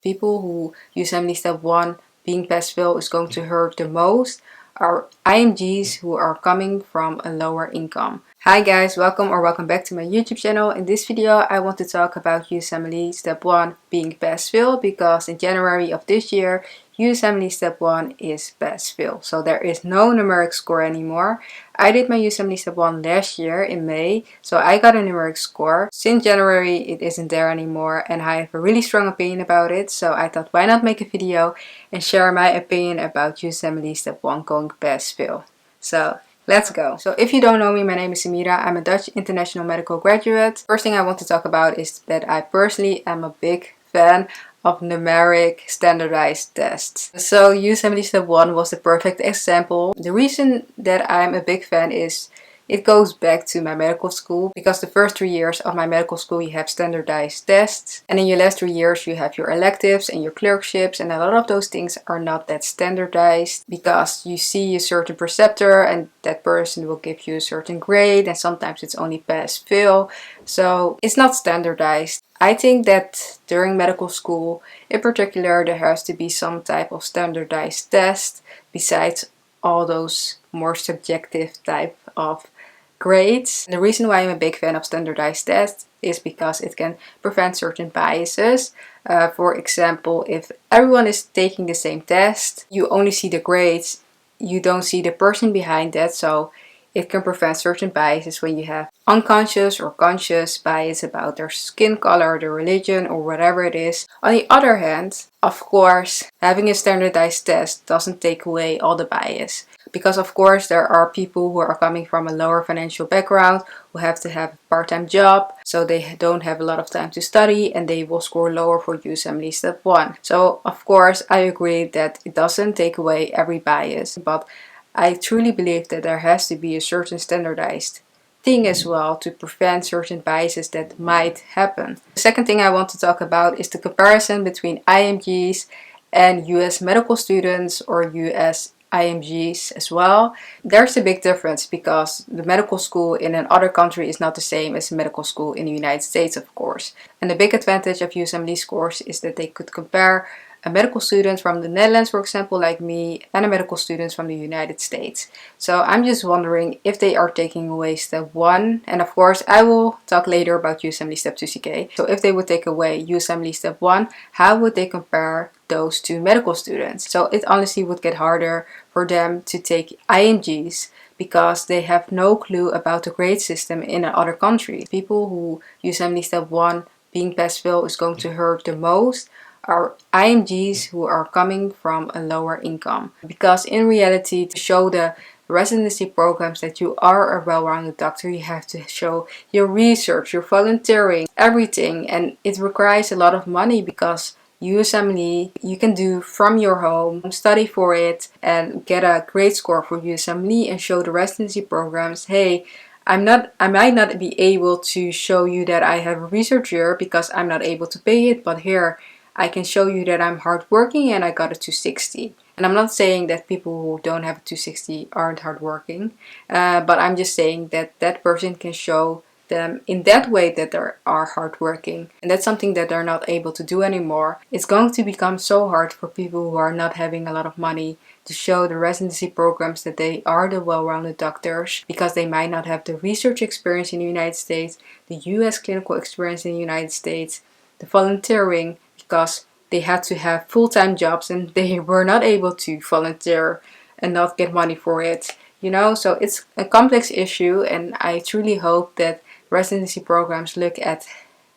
people who USMLE Step 1 being pass-fail is going to hurt the most are IMGs who are coming from a lower income. Hi guys, welcome back to my YouTube channel. In this video I want to talk about USMLE Step 1 being pass-fail because in January of this year USMLE Step 1 is pass-fail. So there is no numeric score anymore. I did my USMLE Step 1 last year in May, so I got a numeric score. Since January it isn't there anymore and I have a really strong opinion about it, so I thought why not make a video and share my opinion about USMLE Step 1 going pass-fail. So let's go. So if you don't know me, my name is Samira. I'm a Dutch international medical graduate. First thing I want to talk about is that I personally am a big fan of numeric standardized tests. So USMLE Step 1 was the perfect example. The reason that I'm a big fan is it goes back to my medical school, because the first 3 years of my medical school you have standardized tests, and in your last 3 years you have your electives and your clerkships, and a lot of those things are not that standardized because you see a certain preceptor and that person will give you a certain grade, and sometimes it's only pass fail, so it's not standardized. I think that during medical school in particular there has to be some type of standardized test besides all those more subjective type of grades. The reason why I'm a big fan of standardized tests is because it can prevent certain biases. For example, if everyone is taking the same test, you only see the grades, you don't see the person behind that, so it can prevent certain biases when you have unconscious or conscious bias about their skin color, their religion, or whatever it is. On the other hand, of course, having a standardized test doesn't take away all the bias. Because of course there are people who are coming from a lower financial background who have to have a part-time job, so they don't have a lot of time to study and they will score lower for USMLE Step 1. So of course I agree that it doesn't take away every bias, but I truly believe that there has to be a certain standardized thing as well to prevent certain biases that might happen. The second thing I want to talk about is the comparison between IMGs and US medical students or US IMGs as well. There's a big difference because the medical school in another country is not the same as the medical school in the United States, of course. And the big advantage of USMLE scores is that they could compare a medical student from the Netherlands, for example, like me, and a medical student from the United States. So I'm just wondering if they are taking away Step 1, and of course I will talk later about USMLE Step 2 CK. So if they would take away USMLE Step 1, how would they compare those two medical students? So it honestly would get harder for them to take IMGs because they have no clue about the grade system in another country. People who USMLE Step 1 being pass-fail is going to hurt the most are IMGs who are coming from a lower income. Because in reality, to show the residency programs that you are a well-rounded doctor, you have to show your research, your volunteering, everything, and it requires a lot of money I you can do from your home, study for it and get a great score for USMLE and show the residency programs, hey, I might not be able to show you that I have a research year because I'm not able to pay it, but here I can show you that I'm hardworking and I got a 260. And I'm not saying that people who don't have a 260 aren't hardworking, but I'm just saying that that person can show them in that way that they are hardworking. And that's something that they're not able to do anymore. It's going to become so hard for people who are not having a lot of money to show the residency programs that they are the well-rounded doctors, because they might not have the research experience in the United States, the US clinical experience in the United States, the volunteering, because they had to have full-time jobs and they were not able to volunteer and not get money for it, you know. So it's a complex issue, and I truly hope that residency programs look at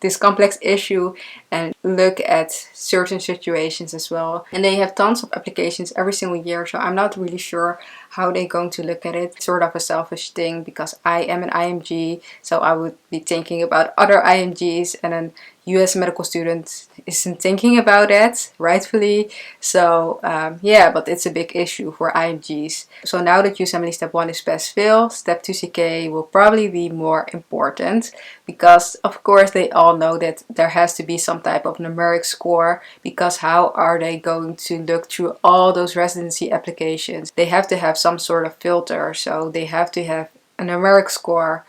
this complex issue and look at certain situations as well. And they have tons of applications every single year, so I'm not really sure how they're going to look at it. It's sort of a selfish thing because I am an IMG, so I would be thinking about other IMGs, and then US medical student isn't thinking about that, rightfully. So yeah, but it's a big issue for IMGs. So now that USMLE Step 1 is pass-fail, Step 2 CK will probably be more important, because of course they all know that there has to be some type of numeric score, because how are they going to look through all those residency applications? They have to have some sort of filter, so they have to have a numeric score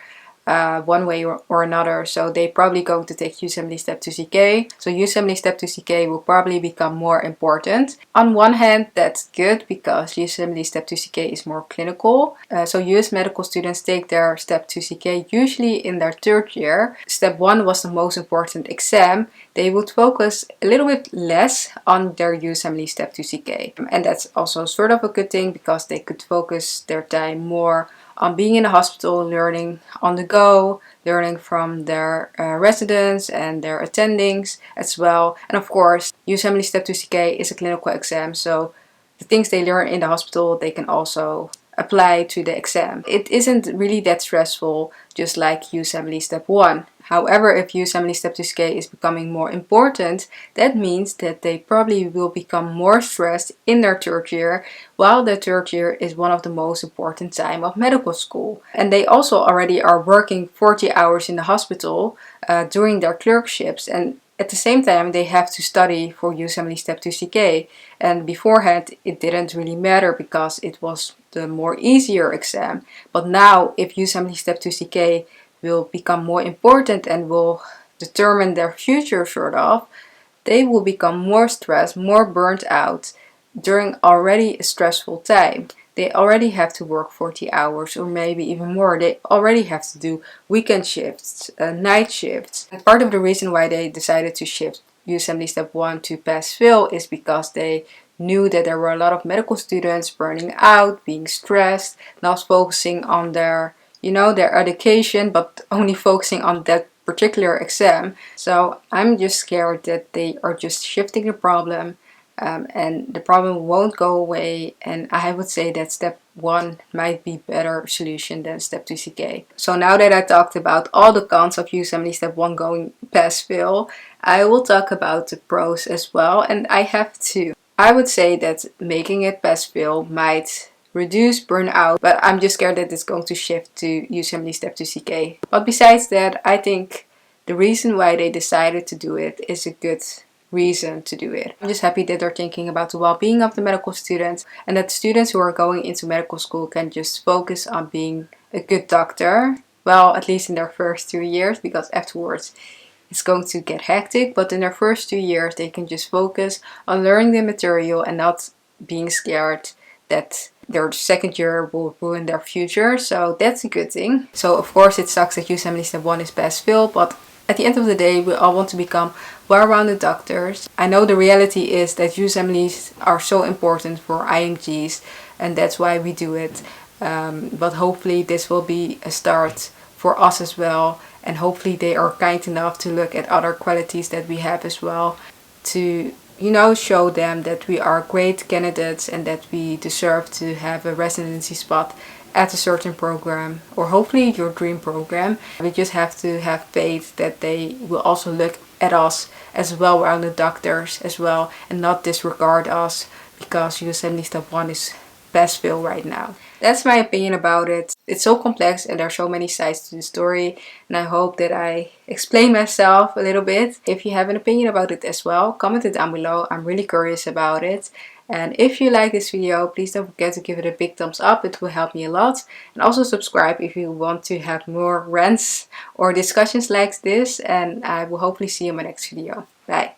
one way or another. So they probably going to take USMLE Step 2 CK. So USMLE Step 2 CK will probably become more important. On one hand, that's good because USMLE Step 2 CK is more clinical. So US medical students take their Step 2 CK usually in their third year. Step 1 was the most important exam. They would focus a little bit less on their USMLE Step 2 CK. And that's also sort of a good thing because they could focus their time more on being in the hospital, learning on the go, learning from their residents and their attendings as well. And of course, USMLE Step 2 CK is a clinical exam, so the things they learn in the hospital, they can also apply to the exam. It isn't really that stressful, just like USMLE Step 1. However, if USMLE Step 2 CK is becoming more important, that means that they probably will become more stressed in their third year, while the third year is one of the most important time of medical school. And they also already are working 40 hours in the hospital during their clerkships, and at the same time they have to study for USMLE Step 2 CK. And beforehand it didn't really matter because it was the more easier exam. But now if USMLE Step 2 CK will become more important and will determine their future sort of, they will become more stressed, more burnt out during already a stressful time. They already have to work 40 hours or maybe even more. They already have to do weekend shifts, night shifts. And part of the reason why they decided to shift USMLE Step 1 to pass-fail is because they knew that there were a lot of medical students burning out, being stressed, not focusing on their education, but only focusing on that particular exam. So I'm just scared that they are just shifting the problem and the problem won't go away, and I would say that Step 1 might be better solution than Step 2 CK. So now that I talked about all the cons of USMLE Step 1 going pass-fail, I will talk about the pros as well, and I have two. I would say that making it pass-fail might reduce burnout, but I'm just scared that it's going to shift to USMLE Step 2 CK. But besides that, I think the reason why they decided to do it is a good reason to do it. I'm just happy that they're thinking about the well-being of the medical students, and that students who are going into medical school can just focus on being a good doctor. Well, at least in their first 2 years, because afterwards it's going to get hectic, but in their first 2 years they can just focus on learning the material and not being scared that their second year will ruin their future. So that's a good thing. So of course it sucks that USMLE Step 1 is pass-fail, but at the end of the day we all want to become well-rounded doctors. I know the reality is that USMLEs are so important for IMGs, and that's why we do it. But hopefully this will be a start for us as well, and hopefully they are kind enough to look at other qualities that we have as well, to show them that we are great candidates and that we deserve to have a residency spot at a certain program, or hopefully your dream program. We just have to have faith that they will also look at us as well-rounded doctors as well, and not disregard us because USMLE Step 1 is pass-fail right now. That's my opinion about it. It's so complex and there are so many sides to the story, and I hope that I explain myself a little bit. If you have an opinion about it as well, comment it down below. I'm really curious about it. And if you like this video, please don't forget to give it a big thumbs up. It will help me a lot. And also subscribe if you want to have more rants or discussions like this. And I will hopefully see you in my next video. Bye.